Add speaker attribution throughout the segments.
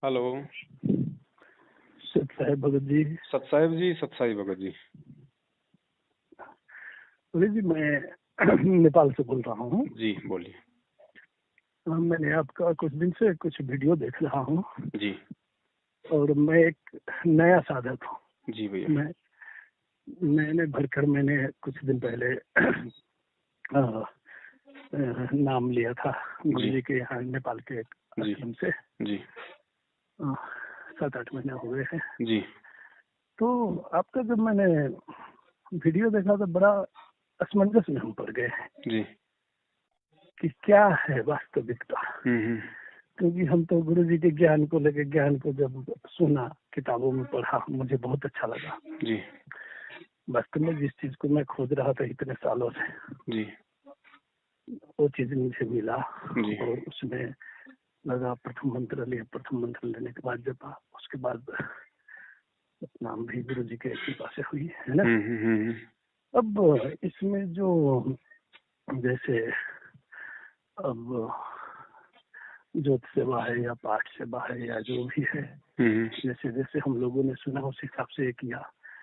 Speaker 1: Hello.
Speaker 2: सत साहेब भगत जी।
Speaker 1: सतसाहिब जी, सतसाई भगत जी।
Speaker 2: भगत जी, मैं नेपाल से बोल रहा हूँ।
Speaker 1: जी बोलिए।
Speaker 2: मैंने आपका कुछ दिन से कुछ वीडियो देख रहा हूँ
Speaker 1: जी।
Speaker 2: और मैं एक नया साधक हूँ।
Speaker 1: जी भैया।
Speaker 2: मैंने भरकर मैंने कुछ दिन पहले नाम लिया था गुरु
Speaker 1: जी
Speaker 2: जी के यहाँ नेपाल के एक
Speaker 1: जी
Speaker 2: आश्रम से।
Speaker 1: जी
Speaker 2: 7-8 महीने हो गए हैं।
Speaker 1: जी
Speaker 2: तो आपका जब मैंने वीडियो देखा तो बड़ा असमंजस में हम पड़ गए
Speaker 1: जी।
Speaker 2: कि क्या है वास्तविकता।
Speaker 1: हम्म।
Speaker 2: क्योंकि हम तो गुरु जी के ज्ञान को लेकर, ज्ञान को जब सुना, किताबों में पढ़ा, मुझे बहुत अच्छा लगा।
Speaker 1: जी
Speaker 2: वास्तव में जिस चीज को मैं खोज रहा था इतने सालों से,
Speaker 1: जी
Speaker 2: वो चीज मुझे मिला।
Speaker 1: जी
Speaker 2: और उसमें लगा, प्रथम मंत्र लिया। प्रथम मंत्र लेने के बाद जब उसके बाद नाम भी गुरु जी के कृपा से हुई है ना।
Speaker 1: हम्म।
Speaker 2: अब इसमें जो जैसे अब ज्योत सेवा है या पाठ सेवा है या जो भी है, जैसे जैसे हम लोगों ने सुना उस हिसाब से ये किया।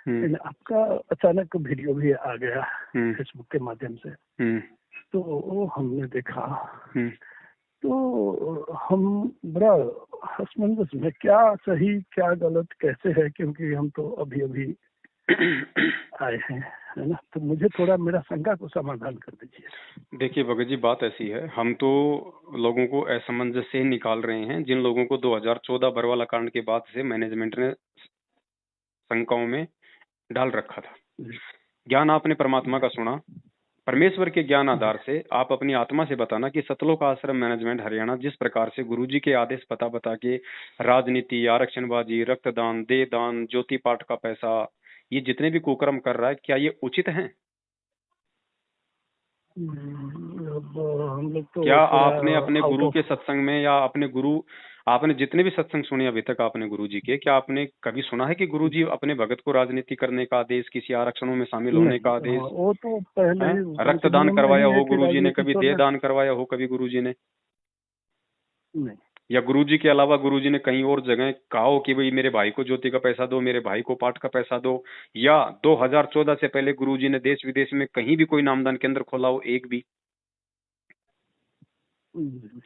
Speaker 2: लेकिन आपका अचानक वीडियो भी आ गया फेसबुक के माध्यम से, तो वो हमने देखा। तो हम बड़ा असमंजस में, क्या सही क्या गलत कैसे है, क्योंकि हम तो अभी अभी आए हैं, है ना। तो मुझे थोड़ा मेरा शंका को समाधान कर दीजिए।
Speaker 1: देखिए भगत जी, बात ऐसी है, हम तो लोगों को असमंजस से निकाल रहे हैं जिन लोगों को 2014 बरवाला कांड के बाद से मैनेजमेंट ने शंकाओं में डाल रखा था। ज्ञान आपने परमात्मा का सुना, परमेश्वर के ज्ञान आधार से आप अपनी आत्मा से बताना कि सतलोक आश्रम मैनेजमेंट हरियाणा जिस प्रकार से गुरुजी के आदेश बता के राजनीति, आरक्षणबाजी, रक्तदान, देह दान, ज्योति पाठ का पैसा, ये जितने भी कुकर्म कर रहा है, क्या ये उचित है?
Speaker 2: अब हम लोग तो
Speaker 1: क्या
Speaker 2: थोड़ा
Speaker 1: आपने अपने
Speaker 2: आउट
Speaker 1: गुरु
Speaker 2: ऑफ।
Speaker 1: के सत्संग में या अपने गुरु, आपने जितने भी सत्संग सुने अभी तक आपने गुरु जी के, क्या आपने कभी सुना है कि गुरु जी अपने भगत को राजनीति करने का आदेश, किसी आरक्षणों में शामिल होने
Speaker 2: नहीं,
Speaker 1: का आदेश,
Speaker 2: वो तो पहले ही उनके
Speaker 1: रक्तदान
Speaker 2: जन्म में
Speaker 1: करवाया
Speaker 2: ही है
Speaker 1: हो
Speaker 2: कि
Speaker 1: गुरुजी ने,
Speaker 2: राजनीति
Speaker 1: कभी
Speaker 2: छोड़
Speaker 1: देह
Speaker 2: रहे।
Speaker 1: दान करवाया हो कभी गुरुजी ने?
Speaker 2: नहीं।
Speaker 1: या गुरुजी के अलावा गुरुजी ने कहीं और जगह कहा हो कि भाई मेरे भाई को ज्योति का पैसा दो, मेरे भाई को पाठ का पैसा दो? या 2014 से पहले गुरुजी ने देश विदेश में कहीं भी कोई नामदान केंद्र खोला हो, एक भी?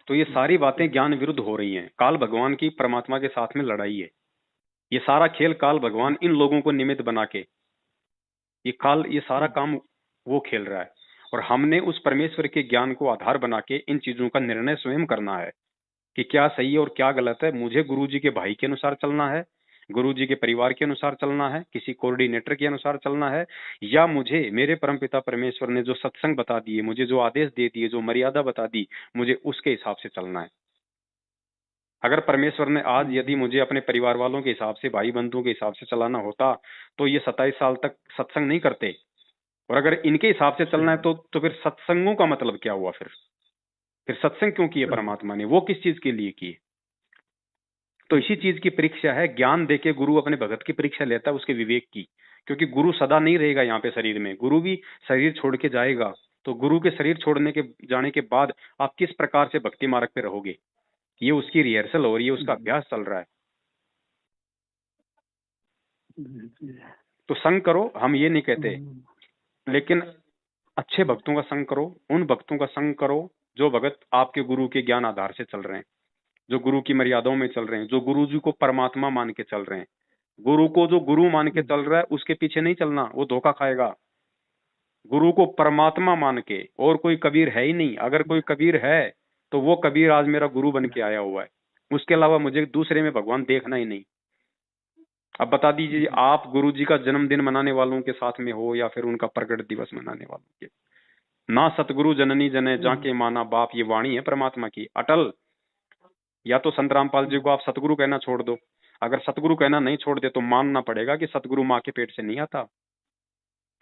Speaker 1: तो ये सारी बातें ज्ञान विरुद्ध हो रही हैं। काल भगवान की परमात्मा के साथ में लड़ाई है। ये सारा खेल काल भगवान इन लोगों को निमित्त बना के, ये सारा काम वो खेल रहा है। और हमने उस परमेश्वर के ज्ञान को आधार बना के इन चीजों का निर्णय स्वयं करना है कि क्या सही है और क्या गलत है। मुझे गुरुजी के भाई के अनुसार चलना है, गुरुजी के परिवार के अनुसार चलना है, किसी कोऑर्डिनेटर के अनुसार चलना है, या मुझे मेरे परमपिता परमेश्वर ने जो सत्संग बता दिए, मुझे जो आदेश दे दिए, जो मर्यादा बता दी, मुझे उसके हिसाब से चलना है। अगर परमेश्वर ने आज यदि मुझे अपने परिवार वालों के हिसाब से, भाई बंधुओं के हिसाब से चलाना होता, तो ये 27 साल तक सत्संग नहीं करते। और अगर इनके हिसाब से चलना है तो फिर सत्संगों का मतलब क्या हुआ? फिर सत्संग क्यों किए परमात्मा ने? वो किस चीज के लिए किए? तो इसी चीज की परीक्षा है। ज्ञान देके गुरु अपने भगत की परीक्षा लेता है, उसके विवेक की। क्योंकि गुरु सदा नहीं रहेगा यहाँ पे शरीर में, गुरु भी शरीर छोड़ के जाएगा। तो गुरु के शरीर छोड़ने के जाने के बाद आप किस प्रकार से भक्ति मार्ग पे रहोगे, ये उसकी रिहर्सल हो रही है, उसका अभ्यास चल रहा है। तो संग करो, हम ये नहीं कहते, लेकिन अच्छे भक्तों का संग करो, उन भक्तों का संग करो जो भगत आपके गुरु के ज्ञान आधार से चल रहे हैं, जो गुरु की मर्यादाओं में चल रहे हैं, जो गुरु जी को परमात्मा मान के चल रहे हैं। गुरु को जो गुरु मान के चल रहा है उसके पीछे नहीं चलना, वो धोखा खाएगा। गुरु को परमात्मा मान के, और कोई कबीर है ही नहीं। अगर कोई कबीर है तो वो कबीर आज मेरा गुरु बन के आया हुआ है, उसके अलावा मुझे दूसरे में भगवान देखना ही नहीं। अब बता दीजिए, आप गुरु जी का जन्मदिन मनाने वालों के साथ में हो या फिर उनका प्रकट दिवस मनाने वालों के। ना सतगुरु जननी जने जाके माना बाप, ये वाणी है परमात्मा की अटल। या तो संत रामपाल जी को आप सतगुरु कहना छोड़ दो, अगर सतगुरु कहना नहीं छोड़ दे तो मानना पड़ेगा कि सतगुरु माँ के पेट से नहीं आता।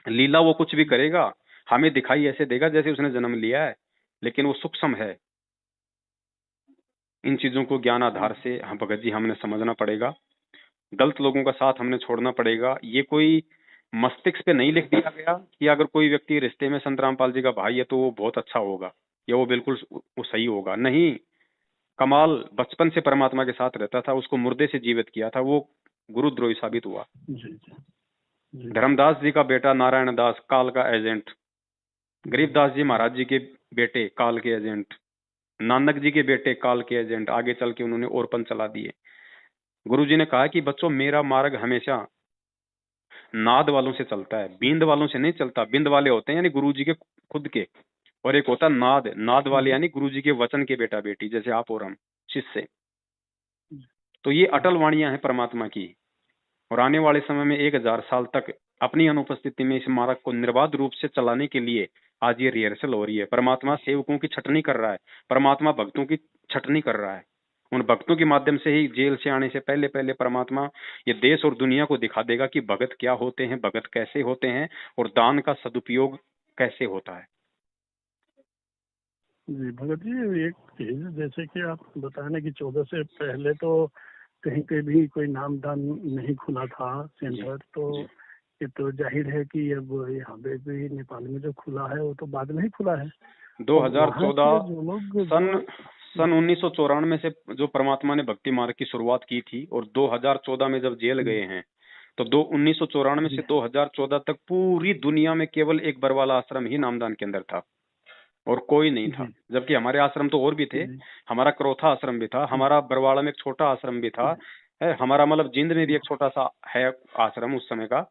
Speaker 1: लीला वो कुछ भी करेगा, हमें दिखाई ऐसे देगा जैसे उसने जन्म लिया है, लेकिन वो सूक्ष्म है। इन चीजों को ज्ञान आधार से हम भगत जी हमने समझना पड़ेगा। गलत लोगों का साथ हमने छोड़ना पड़ेगा। ये कोई मस्तिष्क पे नहीं लिख दिया गया कि अगर कोई व्यक्ति रिश्ते में संत रामपाल जी का भाई है तो वो बहुत अच्छा होगा या वो बिल्कुल वो सही होगा, नहीं। कमाल बचपन से परमात्मा के साथ रहता था, उसको मुर्दे से जीवित किया था, वो गुरुद्रोही साबित हुआ।
Speaker 2: जी जी
Speaker 1: धर्मदास जी का बेटा नारायण दास काल का एजेंट, गरीबदास जी महाराज जी के बेटे काल के एजेंट, नानक जी के बेटे काल के एजेंट, आगे चल के उन्होंने और पंथ चला दिए। गुरुजी ने कहा कि बच्चों मेरा मार्ग हमेशा नाद वालों से चलता है, बींद वालों से नहीं चलता। बिंद वाले होते हैं यानी गुरुजी के खुद के, और एक होता नाद, नाद वाले यानी गुरुजी के वचन के बेटा बेटी, जैसे आप और हम शिष्य। तो ये अटल वाणियां हैं परमात्मा की, और आने वाले समय में 1000 साल तक अपनी अनुपस्थिति में इस मार्ग को निर्बाध रूप से चलाने के लिए आज ये रिहर्सल हो रही है। परमात्मा सेवकों की छटनी कर रहा है, परमात्मा भक्तों की छटनी कर रहा है। उन भक्तों के माध्यम से ही जेल से आने से पहले पहले परमात्मा ये देश और दुनिया को दिखा देगा कि भगत क्या होते हैं, भगत कैसे होते हैं, और दान का सदुपयोग कैसे होता है।
Speaker 2: जी भगत जी, एक चीज जैसे कि आप बताने कि 14 से पहले तो कहीं पे भी कोई नामदान नहीं खुला था सेंटर, तो ये तो जाहिर है कि अब यहाँ पे भी नेपाल में जो खुला है वो तो बाद में ही खुला है।
Speaker 1: 2014 सन 1994 से जो परमात्मा ने भक्ति मार्ग की शुरुआत की थी, और 2014 में जब जेल गए हैं, तो 1994 से 2014 तक पूरी दुनिया में केवल एक बरवाला आश्रम ही नामदान के अंदर था और कोई नहीं था। जबकि हमारे आश्रम तो और भी थे, हमारा क्रोथा आश्रम भी था, हमारा बरवाड़ा में एक छोटा आश्रम भी था, हमारा मतलब जींद में भी एक छोटा सा है आश्रम उस समय का।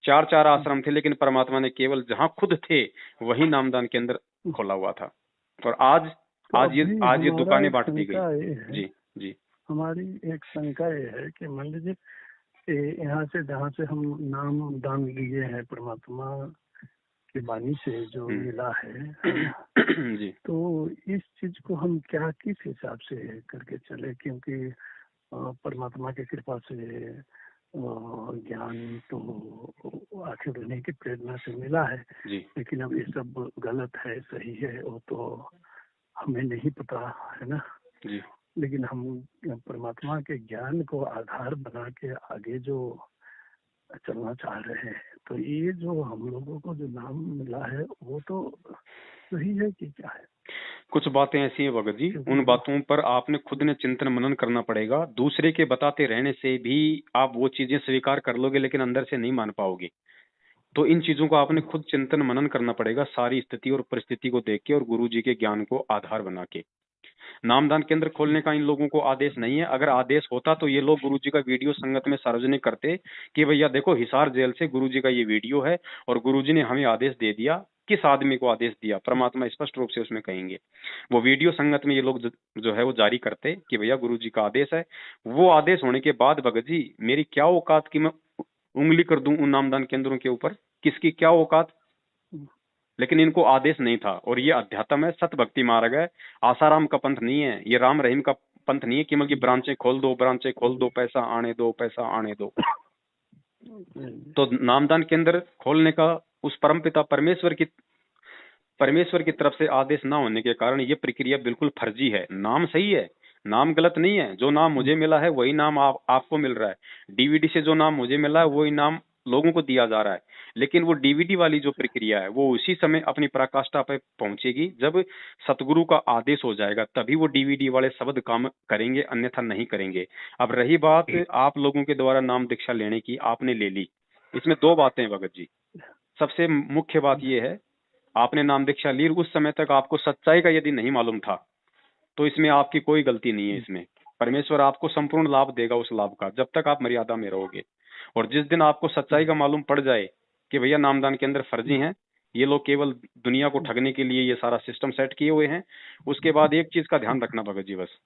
Speaker 1: 4 आश्रम थे, लेकिन परमात्मा ने केवल जहां खुद थे वही नामदान के अंदर खोला हुआ था। और आज ये दुकानें बांट दी गई। जी जी,
Speaker 2: हमारी एक शंका ये है कि मान लीजिए यहाँ से जहाँ से हम नाम दान लिए हैं परमात्मा की वाणी से जो मिला है
Speaker 1: जी,
Speaker 2: तो इस चीज को हम क्या किस हिसाब से करके चले, क्योंकि परमात्मा की कृपा से ज्ञान तो आखिर उन्हीं की प्रेरणा से मिला है, लेकिन अब ये सब गलत है सही है वो तो हमें नहीं पता है ना
Speaker 1: जी।
Speaker 2: लेकिन हम परमात्मा के ज्ञान को आधार बना के आगे जो चलना चाह रहे हैं, तो ये जो हम लोगों को जो नाम मिला है वो तो सही है कि क्या है?
Speaker 1: कुछ बातें ऐसी हैं भगत जी, उन बातों पर आपने खुद ने चिंतन मनन करना पड़ेगा। दूसरे के बताते रहने से भी आप वो चीजें स्वीकार कर लोगे, लेकिन अंदर से नहीं मान पाओगे। तो इन चीजों को आपने खुद चिंतन मनन करना पड़ेगा, सारी स्थिति और परिस्थिति को देख के और गुरु जी के ज्ञान को आधार बना के। नामदान केंद्र खोलने का इन लोगों को आदेश नहीं है। अगर आदेश होता तो ये लोग गुरुजी का वीडियो संगत में सार्वजनिक करते कि भैया देखो हिसार जेल से गुरुजी का ये वीडियो है और गुरुजी ने हमें आदेश दे दिया। किस आदमी को आदेश दिया, परमात्मा स्पष्ट रूप से उसमें कहेंगे। वो वीडियो संगत में ये लोग जो है वो जारी करते कि भैया गुरुजी का आदेश है। वो आदेश होने के बाद भगत जी मेरी क्या औकात की मैं उंगली कर दूं उन नामदान केंद्रों के ऊपर, किसकी क्या औकात। लेकिन इनको आदेश नहीं था। और ये अध्यात्म है, सत भक्ति मार्ग है, आसाराम का पंथ नहीं है, ये राम रहीम का पंथ नहीं है कि मतलब ब्रांचें खोल दो, ब्रांचें खोल दो, पैसा आने दो, पैसा आने दो। तो नामदान केंद्र खोलने का उस परमपिता परमेश्वर की तरफ से आदेश ना होने के कारण ये प्रक्रिया बिल्कुल फर्जी है। नाम सही है, नाम गलत नहीं है। जो नाम मुझे मिला है वही नाम आपको मिल रहा है। डीवीडी से जो नाम मुझे मिला है वही नाम लोगों को दिया जा रहा है। लेकिन वो डीवीडी वाली जो प्रक्रिया है वो उसी समय अपनी पराकाष्ठा पे पहुंचेगी जब सतगुरु का आदेश हो जाएगा, तभी वो डीवीडी वाले शब्द काम करेंगे, अन्यथा नहीं करेंगे। अब रही बात आप लोगों के द्वारा नाम दीक्षा लेने की, आपने ले ली। इसमें 2 बातें हैं भगत जी। सबसे मुख्य बात यह है, आपने नाम दीक्षा ली, उस समय तक आपको सच्चाई का यदि नहीं मालूम था तो इसमें आपकी कोई गलती नहीं है। इसमें परमेश्वर आपको संपूर्ण लाभ देगा उस लाभ का, जब तक आप मर्यादा में रहोगे। और जिस दिन आपको सच्चाई का मालूम पड़ जाए कि भैया नामदान के अंदर फर्जी हैं, ये लोग केवल दुनिया को ठगने के लिए ये सारा सिस्टम सेट किए हुए हैं, उसके बाद एक चीज का ध्यान रखना भगत जी, बस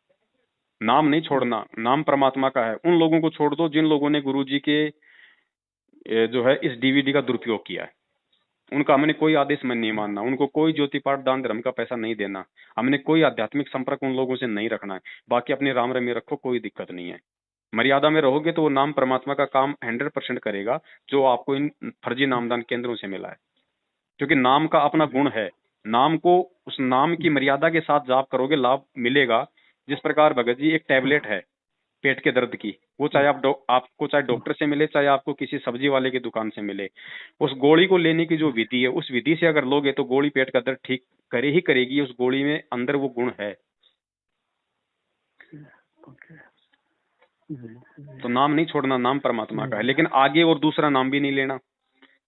Speaker 1: नाम नहीं छोड़ना। नाम परमात्मा का है। उन लोगों को छोड़ दो जिन लोगों ने गुरुजी के जो है इस डीवीडी का दुरुपयोग किया है। उनका हमने कोई आदेश में नहीं मानना, उनको कोई ज्योति पाठ दान धर्म का पैसा नहीं देना, हमने कोई आध्यात्मिक संपर्क उन लोगों से नहीं रखना है। बाकी अपने राम रमे रखो, कोई दिक्कत नहीं है। मर्यादा में रहोगे तो वो नाम परमात्मा का काम 100% करेगा जो आपको इन फर्जी नामदान केंद्रों से मिला है। क्योंकि नाम का अपना गुण है, नाम को उस नाम की मर्यादा के साथ जाप करोगे लाभ मिलेगा। जिस प्रकार भगत जी एक टैबलेट है पेट के दर्द की, वो चाहे आपको चाहे डॉक्टर से मिले, चाहे आपको किसी सब्जी वाले की दुकान से मिले, उस गोली को लेने की जो विधि है उस विधि से अगर लोगे तो गोली पेट का दर्द ठीक करे ही करेगी। उस गोली में अंदर वो गुण है।
Speaker 2: ओके। जी।
Speaker 1: तो नाम नहीं छोड़ना, नाम परमात्मा का है, लेकिन आगे और दूसरा नाम भी नहीं लेना।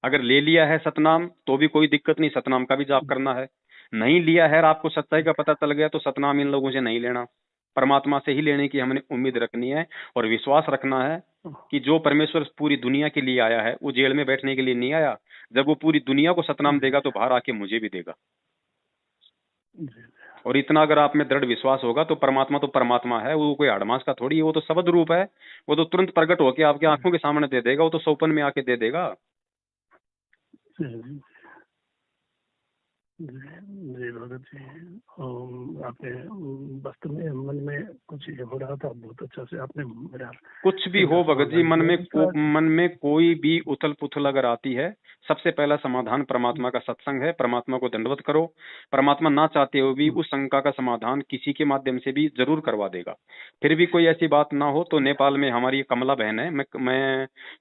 Speaker 1: अगर ले लिया है सतनाम तो भी कोई दिक्कत नहीं, सतनाम का भी जाप करना है। नहीं लिया है और आपको सच्चाई का पता चल गया तो सतनाम इन लोगों से नहीं लेना, परमात्मा से ही लेने की हमने उम्मीद रखनी है। और विश्वास रखना है कि जो परमेश्वर पूरी दुनिया के लिए आया है वो जेल में बैठने के लिए नहीं आया। जब वो पूरी दुनिया को सतनाम देगा तो बाहर आके मुझे भी देगा। और इतना अगर आप में दृढ़ विश्वास होगा तो परमात्मा है, वो कोई आड़मास का थोड़ी है, वो तो शब्द रूप है। वो तो तुरंत प्रकट होके आपकी आंखों के सामने दे देगा, वो तो सौपन में आके दे देगा।
Speaker 2: जी भगत जी, आपने वास्तव में मन में कुछ ये हो रहा था, बहुत अच्छा से आपने मेरा
Speaker 1: कुछ भी हो भगत जी, मन में कोई भी उथल पुथल अगर आती है, सबसे पहला समाधान परमात्मा का सत्संग है। परमात्मा को दंडवत करो। परमात्मा ना चाहते हुए भी उस शंका का समाधान किसी के माध्यम से भी जरूर करवा देगा। फिर भी कोई ऐसी बात ना हो तो नेपाल में हमारी कमला बहन है, मैं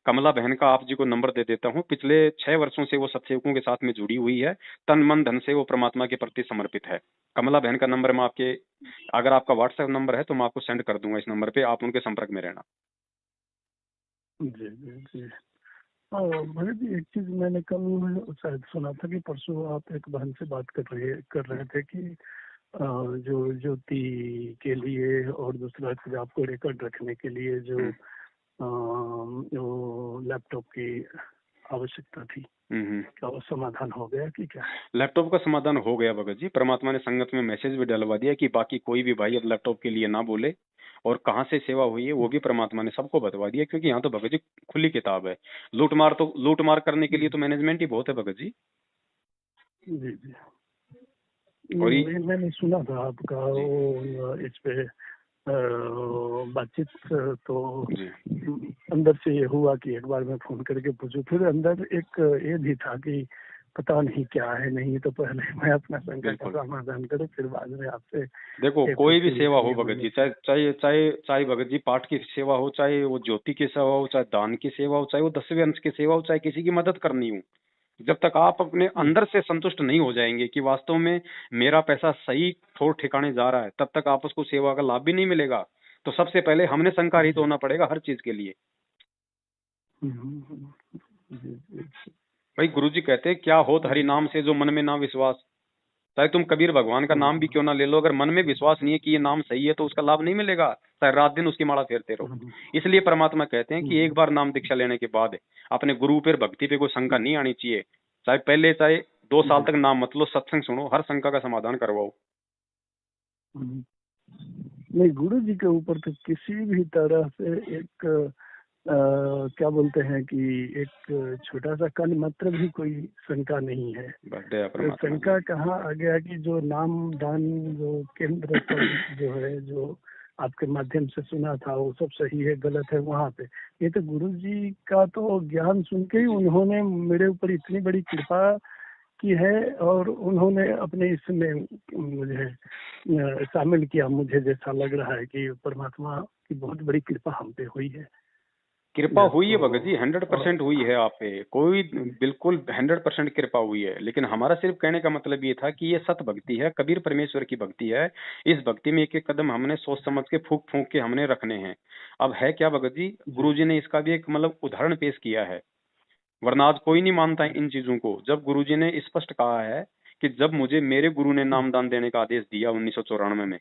Speaker 1: कमला बहन का आप जी को नंबर दे देता हूँ। पिछले 6 वर्षों से वो सत्सेवकों के साथ में जुड़ी हुई है, तन मन धन से वो परमात्मा के प्रति समर्पित है। कमला बहन का नंबर मैं आपके, अगर आपका व्हाट्सएप नंबर है तो मैं आपको सेंड कर दूंगा, इस नंबर पे आप उनके संपर्क में रहना।
Speaker 2: जी जी जी। भैया जी, एक चीज मैंने कल शायद सुना था कि परसों आप एक बहन से बात कर रहे थे कि जो ज्योति के लिए और दूसरा चीज आपको रिकॉर्ड रखने के लिए जो लैपटॉप की आवश्यकता थी, क्या वो समाधान हो गया कि क्या?
Speaker 1: लैपटॉप का समाधान हो गया भगत जी। परमात्मा ने संगत में मैसेज भी डलवा दिया कि बाकी कोई भी भाई अब लैपटॉप के लिए ना बोले, और कहाँ से सेवा हुई है वो भी परमात्मा ने सबको बतवा दिया। क्योंकि यहाँ तो भगत जी खुली किताब है। लूट मार करने के लिए तो मैनेजमेंट ही बहुत है भगत जी।
Speaker 2: जी जी। मैंने सुना था आपका वो इस पे बातचीत, तो अंदर से ये हुआ कि एक बार मैं फोन करके पूछूं। फिर अंदर एक ये भी था कि पता नहीं क्या है, नहीं तो पहले मैं अपना शंका का समाधान करूं, फिर बाद में आपसे।
Speaker 1: देखो कोई भी सेवा हो भगत जी, चाहे भगत जी पाठ की सेवा हो, चाहे वो ज्योति की सेवा हो, चाहे दान की सेवा हो, चाहे वो 10वें अंश की सेवा हो, चाहे किसी की मदद करनी हो, जब तक आप अपने अंदर से संतुष्ट नहीं हो जाएंगे कि वास्तव में मेरा पैसा सही ठोर ठिकाने जा रहा है, तब तक आप उसको सेवा का लाभ भी नहीं मिलेगा। तो सबसे पहले हमने संकारित होना पड़ेगा हर चीज के लिए। भाई गुरुजी कहते हैं क्या होत हरि नाम से जो मन में ना विश्वास। चाहे तुम कबीर भगवान का नाम भी क्यों ना ले लो, अगर मन में विश्वास नहीं है कि ये नाम सही है तो उसका लाभ नहीं मिलेगा, चाहे रात दिन उसकी माला फेरते रहो। इसलिए परमात्मा कहते हैं कि एक बार नाम दीक्षा लेने के बाद अपने गुरु पर भक्ति पे कोई शंका नहीं आनी चाहिए। चाहे पहले चाहे 2 साल तक नाम मत लो, सत्संग सुनो, हर शंका का समाधान करवाओ।
Speaker 2: नहीं, गुरु जी के ऊपर तो किसी भी तरह से एक क्या बोलते हैं कि एक छोटा सा कण मात्र भी कोई शंका नहीं है। तो शंका कहाँ आ गया कि जो नाम दान जो केंद्र जो है, जो आपके माध्यम से सुना था वो सब सही है गलत है वहाँ पे। ये तो गुरु जी का तो ज्ञान सुन के ही उन्होंने मेरे ऊपर इतनी बड़ी कृपा की है, और उन्होंने अपने इसमें मुझे शामिल किया। मुझे जैसा लग रहा है कि परमात्मा की बहुत बड़ी कृपा हम पे हुई है।
Speaker 1: कृपा हुई है भगत जी, 100% हुई है आप पे, कोई बिल्कुल 100% कृपा हुई है। लेकिन हमारा सिर्फ कहने का मतलब ये था कि ये सत भक्ति है, कबीर परमेश्वर की भक्ति है। इस भक्ति में एक एक कदम हमने सोच समझ के फूंक फूंक के हमने रखने हैं। अब है क्या भगत जी, गुरुजी ने इसका भी एक मतलब उदाहरण पेश किया है, वरना आज कोई नहीं मानता इन चीजों को। जब गुरुजी ने स्पष्ट कहा है कि जब मुझे मेरे गुरु ने नामदान देने का आदेश दिया 1994 में,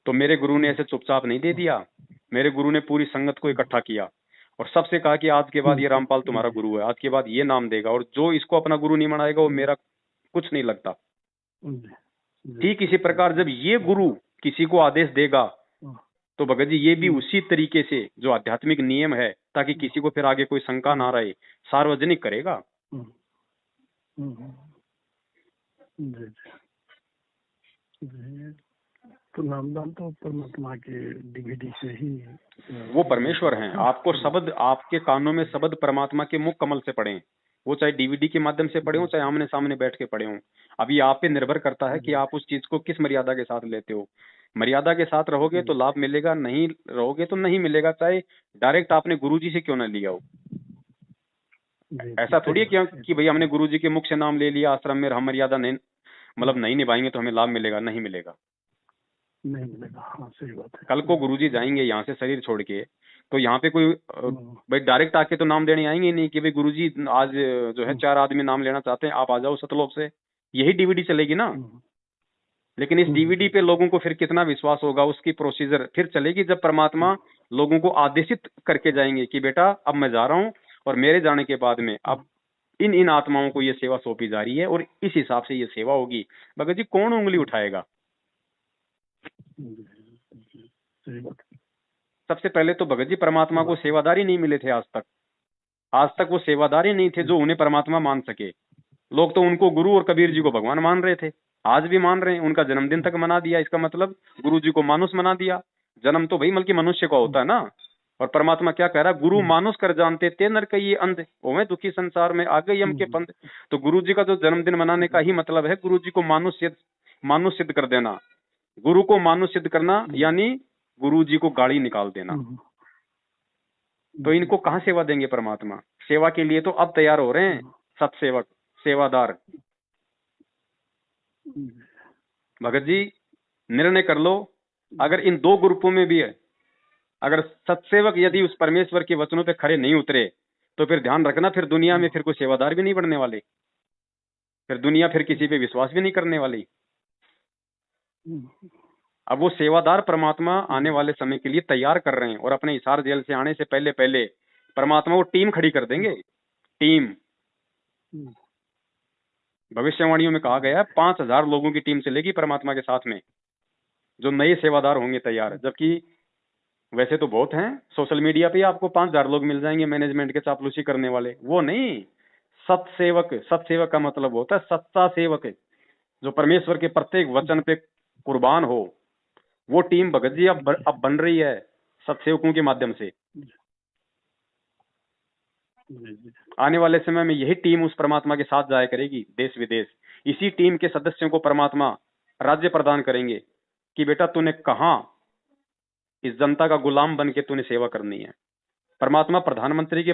Speaker 1: तो मेरे गुरु ने ऐसे चुपचाप नहीं दे दिया। मेरे गुरु ने पूरी संगत को इकट्ठा किया और सबसे कहा कि आज के बाद ये रामपाल तुम्हारा गुरु है, आज के बाद ये नाम देगा, और जो इसको अपना गुरु नहीं मनाएगा वो मेरा कुछ नहीं लगता। ठीक इसी प्रकार जब ये गुरु किसी को आदेश देगा तो भगत जी ये भी उसी तरीके से जो आध्यात्मिक नियम है, ताकि किसी को फिर आगे कोई शंका ना रहे, सार्वजनिक करेगा।
Speaker 2: तो नामदान तो परमात्मा के डीवीडी से ही,
Speaker 1: वो परमेश्वर हैं। आपको शब्द आपके कानों में शब्द परमात्मा के मुख कमल से पढ़े, वो चाहे डीवीडी के माध्यम से पढ़े हो, चाहे आमने सामने बैठ के पढ़े हो। अभी आप पे निर्भर करता है कि आप उस चीज को किस मर्यादा के साथ लेते हो। मर्यादा के साथ रहोगे तो लाभ मिलेगा, नहीं रहोगे तो नहीं मिलेगा, चाहे डायरेक्ट आपने गुरुजी से क्यों ना लिया हो। ऐसा थोड़ी है कि भाई हमने गुरुजी के मुख से नाम ले लिया, आश्रम में हम मर्यादा नहीं मतलब नहीं निभाएंगे तो हमें लाभ मिलेगा, नहीं मिलेगा।
Speaker 2: नहीं मिलेगा। हाँ सही बात है।
Speaker 1: कल को गुरुजी जाएंगे यहाँ से शरीर छोड़ के, तो यहाँ पे कोई भाई डायरेक्ट आके तो नाम देने आएंगे नहीं कि भाई गुरुजी आज जो है 4 आदमी नाम लेना चाहते हैं, आप आ जाओ सतलोक से, यही डीवीडी चलेगी ना। लेकिन इस डीवीडी पे लोगों को फिर कितना विश्वास होगा, उसकी प्रोसीजर फिर चलेगी जब परमात्मा लोगों को आदेशित करके जाएंगे कि बेटा अब मैं जा रहा हूँ और मेरे जाने के बाद में अब इन इन आत्माओं को ये सेवा सौंपी जा रही है और इस हिसाब से ये सेवा होगी। भगत जी कौन उंगली उठाएगा? सबसे पहले तो भगत जी परमात्मा को सेवादारी नहीं मिले थे आज तक वो सेवादारी नहीं थे जो उन्हें परमात्मा मान सके। लोग तो उनको गुरु और कबीर जी को भगवान मान रहे थे, आज भी मान रहे हैं। उनका जन्मदिन तक मना दिया, इसका मतलब गुरु जी को मानुष मना दिया। जन्म तो भाई बल्कि मनुष्य का होता है ना। और परमात्मा क्या कह रहा है, गुरु मानुष कर जानते ते नर कहिए अंध, ओवे दुखी संसार में आ गई हम के पंथ। तो गुरु जी का जो जन्मदिन मनाने का ही मतलब है गुरु जी को मानुष सिद्ध कर देना। गुरु को मानुष सिद्ध करना यानी गुरु जी को गाड़ी निकाल देना। तो इनको कहाँ सेवा देंगे परमात्मा? सेवा के लिए तो अब तैयार हो रहे हैं सत्सेवक, सेवादार। भगत जी निर्णय कर लो, अगर इन दो ग्रुपों में भी है, अगर सत्सेवक यदि उस परमेश्वर के वचनों पे खड़े नहीं उतरे तो फिर ध्यान रखना, फिर दुनिया में फिर कोई सेवादार भी नहीं बनने वाले, फिर दुनिया फिर किसी पे विश्वास भी नहीं करने वाली। अब वो सेवादार परमात्मा आने वाले समय के लिए तैयार कर रहे हैं और अपने हिसार जेल से आने से पहले पहले परमात्मा वो टीम खड़ी कर देंगे। टीम भविष्यवाणियों में कहा गया है 5000 लोगों की टीम चलेगी परमात्मा के साथ में, जो नए सेवादार होंगे तैयार। जबकि वैसे तो बहुत हैं, सोशल मीडिया पे आपको 5000 लोग मिल जाएंगे मैनेजमेंट के चापलूसी करने वाले, वो नहीं। सत्सेवक, सत्सेवक का मतलब होता है सच्चा सेवक, जो परमेश्वर के प्रत्येक वचन पे कुर्बान हो। वो टीम भगत जी अब बन रही है सत्सेवकों के माध्यम से। आने वाले समय में यही टीम उस परमात्मा के साथ जाया करेगी देश विदेश। इसी टीम के सदस्यों को परमात्मा राज्य प्रदान करेंगे कि बेटा तूने कहां इस जनता का गुलाम बन के तूने सेवा करनी है। परमात्मा प्रधानमंत्री के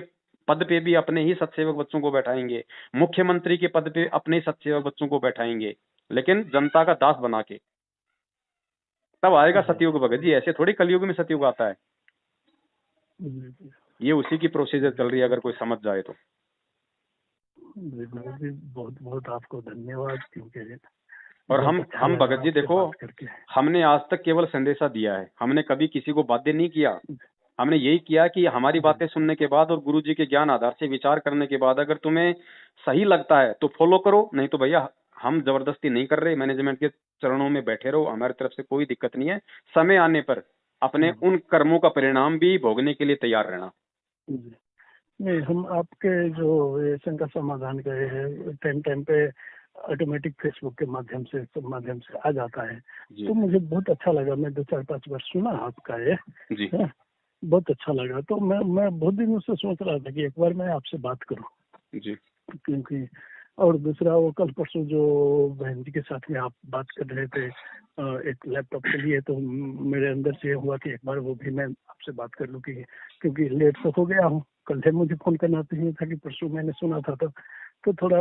Speaker 1: पद पे भी अपने ही सत्सेवक बच्चों को बैठाएंगे, मुख्यमंत्री के पद पे अपने ही सत्सेवक बच्चों को बैठाएंगे, लेकिन जनता का दास बना के। तब आएगा सतयुग भगत जी, ऐसे थोड़ी कलयुग में सतयुग आता है। ये उसी की प्रोसीजर चल रही है, अगर कोई समझ जाए तो।
Speaker 2: बहुत बहुत आपको धन्यवाद। क्योंकि
Speaker 1: और हम भगत जी देखो, हमने आज तक केवल संदेशा दिया है, हमने कभी किसी को बाध्य नहीं किया। हमने यही किया कि हमारी बातें सुनने के बाद और गुरु जी के ज्ञान आधार से विचार करने के बाद अगर तुम्हें सही लगता है तो फॉलो करो, नहीं तो भैया हम जबरदस्ती नहीं कर रहे। मैनेजमेंट के चरणों में बैठे रहो, हमारी तरफ से कोई दिक्कत नहीं है। समय आने पर अपने उन कर्मों का परिणाम भी भोगने के लिए तैयार रहना।
Speaker 2: नहीं, हम आपके जो ये शंका समाधान गए हैं टाइम टाइम पे ऑटोमेटिक फेसबुक के माध्यम से आ जाता है, तो मुझे बहुत अच्छा लगा। मैं 2-4-5 वर्ष सुना आपका ये जी। बहुत अच्छा लगा। तो मैं बहुत दिनों से सोच रहा था कि एक बार मैं आपसे बात करूं जी। क्योंकि और दूसरा वो कल परसों जो बहन जी के साथ में आप बात कर रहे थे एक लैपटॉप के लिए, तो मेरे अंदर से हुआ कि एक बार वो भी मैं आपसे बात कर लूं, कि क्योंकि लेट तो हो गया हूँ। कल से मुझे फोन करना चाहिए था कि परसों मैंने सुना था, तो थोड़ा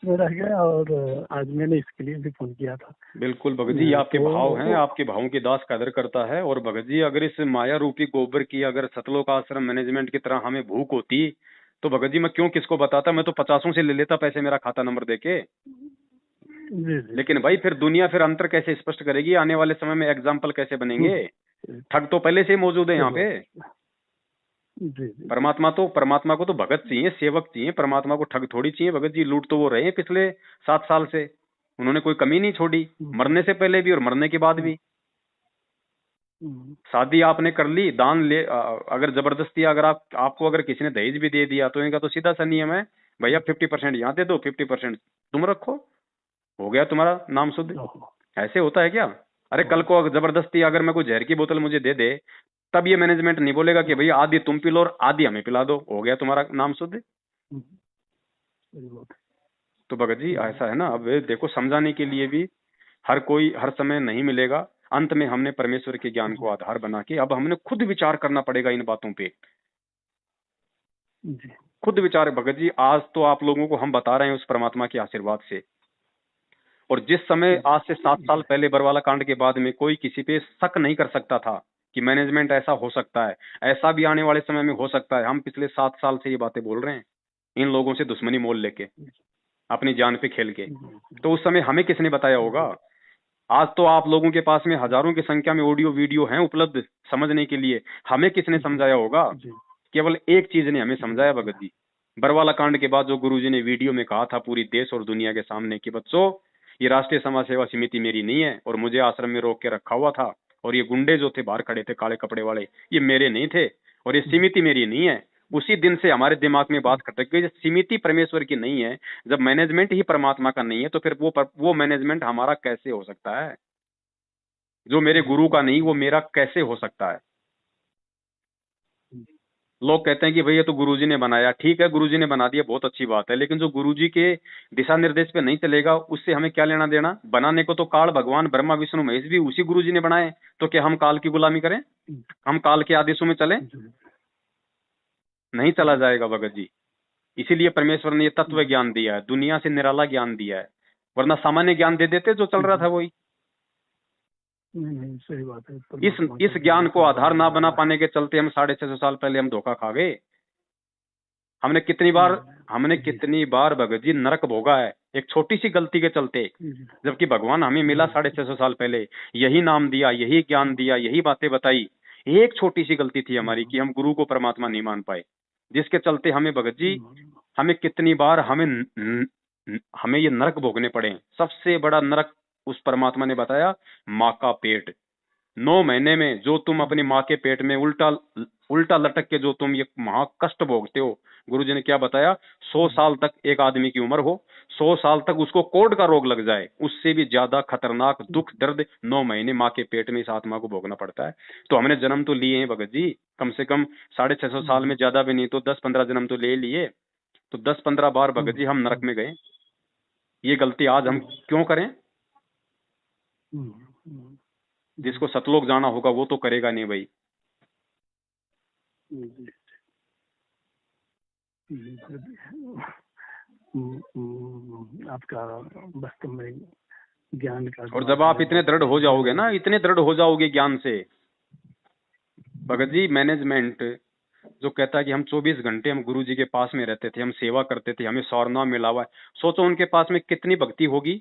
Speaker 2: रह गया और आज मैंने इसके लिए भी फोन किया था।
Speaker 1: बिल्कुल भगत जी, आपके भाव हैं, आपके भावों की दास कदर करता है। और भगत जी अगर इस माया रूपी गोबर की अगर सतलोक आश्रम मैनेजमेंट की तरह हमें भूख होती तो भगत जी मैं क्यों किसको बताता, मैं तो 50 से ले लेता पैसे मेरा खाता नंबर देके। लेकिन भाई फिर दुनिया फिर अंतर कैसे स्पष्ट करेगी, आने वाले समय में एग्जाम्पल कैसे बनेंगे? ठग तो पहले से मौजूद है यहाँ पे। परमात्मा को तो भगत चाहिए, सेवक चाहिए, परमात्मा को ठग थोड़ी चाहिए। भगत जी लूट तो वो रहे पिछले 7 साल से, उन्होंने कोई कमी नहीं छोड़ी, मरने से पहले भी और मरने के बाद भी। शादी आपने कर ली, दान ले, अगर जबरदस्ती अगर आपको अगर किसी ने दहेज भी दे दिया तो इनका तो सीधा सा नियम है, भैया 50% यहाँ दे दो, 50% तुम रखो, हो गया तुम्हारा नाम शुद्ध। ऐसे होता है क्या? अरे कल को जबरदस्ती अगर मैं कोई जहर की बोतल मुझे दे दे, तब ये मैनेजमेंट नहीं बोलेगा कि भैया आधी तुम पी लो और आधी हमें पिला दो, हो गया तुम्हारा नाम शुद्ध। तो भगत जी ऐसा है ना। अब देखो समझाने के लिए भी हर कोई हर समय नहीं मिलेगा। अंत में हमने परमेश्वर के ज्ञान को आधार बना के अब हमने खुद विचार करना पड़ेगा इन बातों पे। खुद विचार भगत जी, आज तो आप लोगों को हम बता रहे हैं उस परमात्मा के आशीर्वाद से। और जिस समय आज से 7 साल पहले बरवाला कांड के बाद में कोई किसी पे शक नहीं कर सकता था कि मैनेजमेंट ऐसा हो सकता है, ऐसा भी आने वाले समय में हो सकता है। हम पिछले 7 साल से ये बातें बोल रहे हैं, इन लोगों से दुश्मनी मोल लेके, अपनी जान पे खेल के। तो उस समय हमें किसने बताया होगा? आज तो आप लोगों के पास में हजारों की संख्या में ऑडियो वीडियो हैं उपलब्ध समझने के लिए। हमें किसने समझाया होगा? केवल एक चीज ने हमें समझाया भगत जी, बरवाला कांड के बाद जो गुरुजी ने वीडियो में कहा था पूरी देश और दुनिया के सामने कि बच्चों, ये राष्ट्रीय समाज सेवा समिति मेरी नहीं है और मुझे आश्रम में रोक के रखा हुआ था, और ये गुंडे जो थे बाहर खड़े थे काले कपड़े वाले, ये मेरे नहीं थे, और ये समिति मेरी नहीं है। उसी दिन से हमारे दिमाग में बात खटक गई, समिति परमेश्वर की नहीं है, जब मैनेजमेंट ही परमात्मा का नहीं है तो फिर वो मैनेजमेंट हमारा कैसे हो सकता है? जो मेरे गुरु का नहीं वो मेरा कैसे हो सकता है? लोग कहते हैं कि भाई ये तो गुरुजी ने बनाया। ठीक है, गुरुजी ने बना दिया, बहुत अच्छी बात है, लेकिन जो गुरुजी के दिशा निर्देश पे नहीं चलेगा उससे हमें क्या लेना देना? बनाने को तो काल भगवान ब्रह्मा विष्णु महेश भी उसी गुरुजी ने बनाए, तो क्या हम काल की गुलामी करें? हम काल के आदेशों में चलें? नहीं चला जाएगा भगत जी। इसीलिए परमेश्वर ने ये तत्व ज्ञान दिया है, दुनिया से निराला ज्ञान दिया है, वरना सामान्य ज्ञान दे देते जो चल रहा था वही।
Speaker 2: नहीं, सही बात है।
Speaker 1: इस ज्ञान को आधार ना बना पाने के चलते हम 650 साल पहले हम धोखा खा गए। हमने कितनी बार भगत जी नरक भोगा है एक छोटी सी गलती के चलते, जबकि भगवान हमें मिला 650 साल पहले, यही नाम दिया, यही ज्ञान दिया, यही बातें बताई। एक छोटी सी गलती थी हमारी कि हम गुरु को परमात्मा नहीं मान पाए, जिसके चलते हमें भगत जी, हमें कितनी बार हमें ये नरक भोगने पड़े। सबसे बड़ा नरक उस परमात्मा ने बताया, माँ का पेट। 9 महीने में जो तुम अपनी माँ के पेट में उल्टा लटक के जो तुम ये महा कष्ट भोगते हो, गुरुजी ने क्या बताया? 100 साल तक एक आदमी की उम्र हो, 100 साल तक उसको कोढ़ का रोग लग जाए, उससे भी ज्यादा खतरनाक दुख दर्द 9 महीने माँ के पेट में इस आत्मा को भोगना पड़ता है। तो हमने जन्म तो लिए हैं भगत जी, कम से कम 650 साल में, ज्यादा भी नहीं तो 10-15 जन्म तो ले लिए। तो 10-15 बार भगत जी हम नरक में गए। ये गलती आज हम क्यों करें? जिसको सतलोक जाना होगा वो तो करेगा नहीं भाई।
Speaker 2: आपका वास्तव में ज्ञान का,
Speaker 1: और जब आप इतने दृढ़ हो जाओगे ना, इतने दृढ़ हो जाओगे ज्ञान से भगत जी, मैनेजमेंट जो कहता है कि हम 24 घंटे हम गुरु जी के पास में रहते थे, हम सेवा करते थे, हमें सौरनाम मिला हुआ है। सोचो उनके पास में कितनी भक्ति होगी,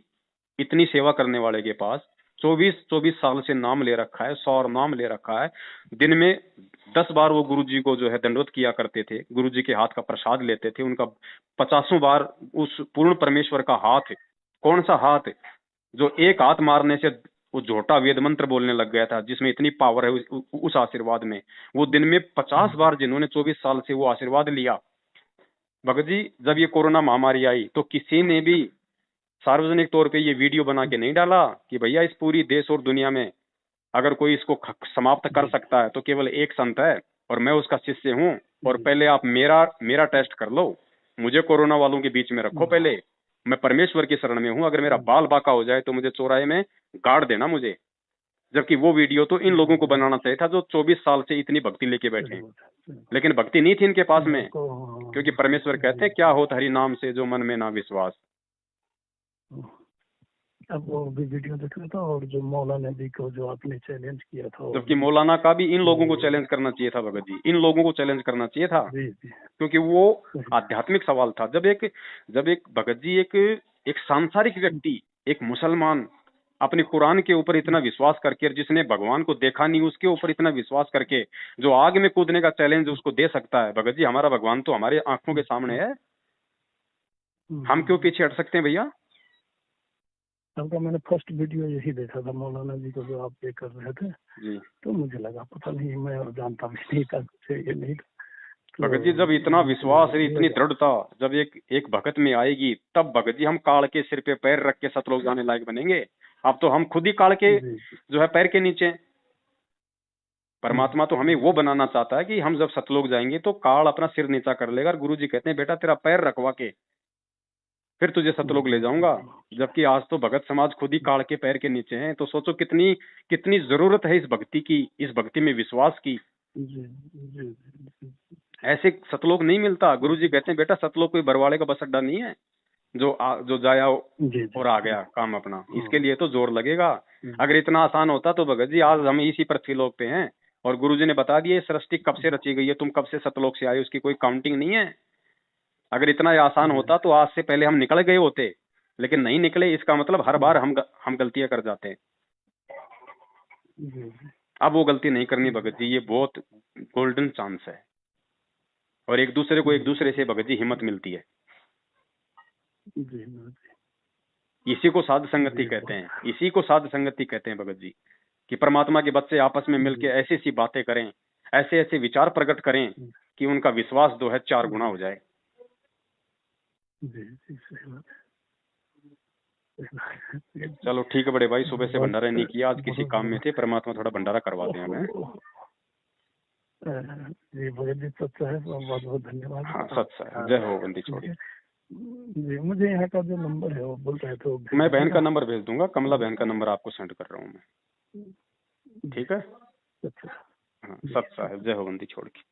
Speaker 1: इतनी सेवा करने वाले के पास 24 साल से नाम ले रखा है, 100 नाम ले रखा है। दिन में 10 बार वो गुरु जी को जो है दंडवत किया करते थे, गुरु जी के हाथ का प्रसाद लेते थे, उनका 50 बार उस पूर्ण परमेश्वर का हाथ, कौन सा हाथ जो एक हाथ मारने से वो झोटा वेद मंत्र बोलने लग गया था, जिसमें इतनी पावर है उस आशीर्वाद में। वो दिन में 50 बार जिन्होंने 24 साल से वो आशीर्वाद लिया। भगत जी, जब ये कोरोना महामारी आई तो किसी ने भी सार्वजनिक तौर पे ये वीडियो बना के नहीं डाला कि भैया इस पूरी देश और दुनिया में अगर कोई इसको समाप्त कर सकता है तो केवल एक संत है और मैं उसका शिष्य हूँ, और पहले आप मेरा टेस्ट कर लो, मुझे कोरोना वालों के बीच में रखो, पहले मैं परमेश्वर की शरण में हूँ, अगर मेरा बाल बाका हो जाए तो मुझे चौराहे में गाड़ देना मुझे। जबकि वो वीडियो तो इन लोगों को बनाना चाहिए था जो 24 साल से इतनी भक्ति लेके बैठे हैं, लेकिन भक्ति नहीं थी इनके पास में, क्योंकि परमेश्वर कहते हैं क्या होता हरि नाम से जो मन में ना विश्वास।
Speaker 2: अब वो भी वीडियो देख रहा था, और जो मौलाना जी को जो आपने चैलेंज किया था,
Speaker 1: जबकि मौलाना का भी इन लोगों को चैलेंज करना चाहिए था भगत जी, इन लोगों को चैलेंज करना चाहिए था, क्योंकि वो आध्यात्मिक सवाल था। जब एक भगत जी एक सांसारिक व्यक्ति, एक मुसलमान अपने कुरान के ऊपर इतना विश्वास करके, जिसने भगवान को देखा नहीं उसके ऊपर इतना विश्वास करके जो आग में कूदने का चैलेंज उसको दे सकता है, भगत जी हमारा भगवान तो हमारे आंखों के सामने है, हम क्यों पीछे हट सकते हैं भैया?
Speaker 2: आपका मैंने फर्स्ट वीडियो यही देखा था मौलाना जी को जो आप पे कर रहे थे
Speaker 1: जी,
Speaker 2: तो मुझे लगा पता नहीं, मैं और जानता भी नहीं था कुछ ये नहीं था।
Speaker 1: भगत जी जब इतना विश्वास है, इतनी दृढ़ता जब एक भगत में आएगी, तब भगत जी हम काल के सिर पे पैर रख के सतलोक जाने लायक बनेंगे। अब तो हम खुद ही काल के जो है पैर के नीचे। परमात्मा तो हमें वो बनाना चाहता है कि हम जब सतलोक जाएंगे तो काल अपना सिर नीचा कर लेगा, और गुरु जी कहते हैं बेटा तेरा पैर रखवा के फिर तुझे सतलोक ले जाऊंगा। जबकि आज तो भगत समाज खुद ही काल के पैर के नीचे हैं। तो सोचो कितनी जरूरत है इस भक्ति की, इस भक्ति में विश्वास की। ऐसे सतलोक नहीं मिलता। गुरु जी कहते हैं बेटा सतलोक कोई बरवाड़े का बस अड्डा नहीं है, जो जाया
Speaker 2: जी
Speaker 1: और आ गया काम अपना, इसके लिए तो जोर लगेगा। अगर इतना आसान होता तो भगत जी आज हम इसी पृथ्वीलोक पे हैं और गुरुजी ने बता दिया सृष्टि कब से रची गई है, तुम कब से सतलोक से आए, उसकी कोई काउंटिंग नहीं है। अगर इतना आसान होता तो आज से पहले हम निकल गए होते, लेकिन नहीं निकले। इसका मतलब हर बार हम गलतियां कर जाते हैं। अब वो गलती नहीं करनी भगत जी, ये बहुत गोल्डन चांस है। और एक दूसरे को एक दूसरे से भगत जी हिम्मत मिलती है। इसी को साध संगति कहते हैं, इसी को साध संगति कहते हैं भगत जी, कि परमात्मा के बच्चे आपस में मिलकर ऐसी ऐसी बातें करें, ऐसे ऐसे विचार प्रकट करें कि उनका विश्वास जो है 4 गुना हो जाए। चलो ठीक है बड़े भाई, सुबह से भंडारा नहीं किया, आज किसी काम में थे, परमात्मा थोड़ा भंडारा करवा दें हमें।
Speaker 2: जी भगत जी सच है, बहुत बहुत धन्यवाद।
Speaker 1: हाँ सच है, जय हो बंदी छोड़ी।
Speaker 2: जी मुझे यहाँ का जो नंबर है वो बोल रहे थे,
Speaker 1: मैं बहन का नंबर भेज दूंगा, कमला बहन का नंबर आपको सेंड कर रहा हूँ मैं, ठीक है। हाँ सच है, जय हो बंदी छोड़ की।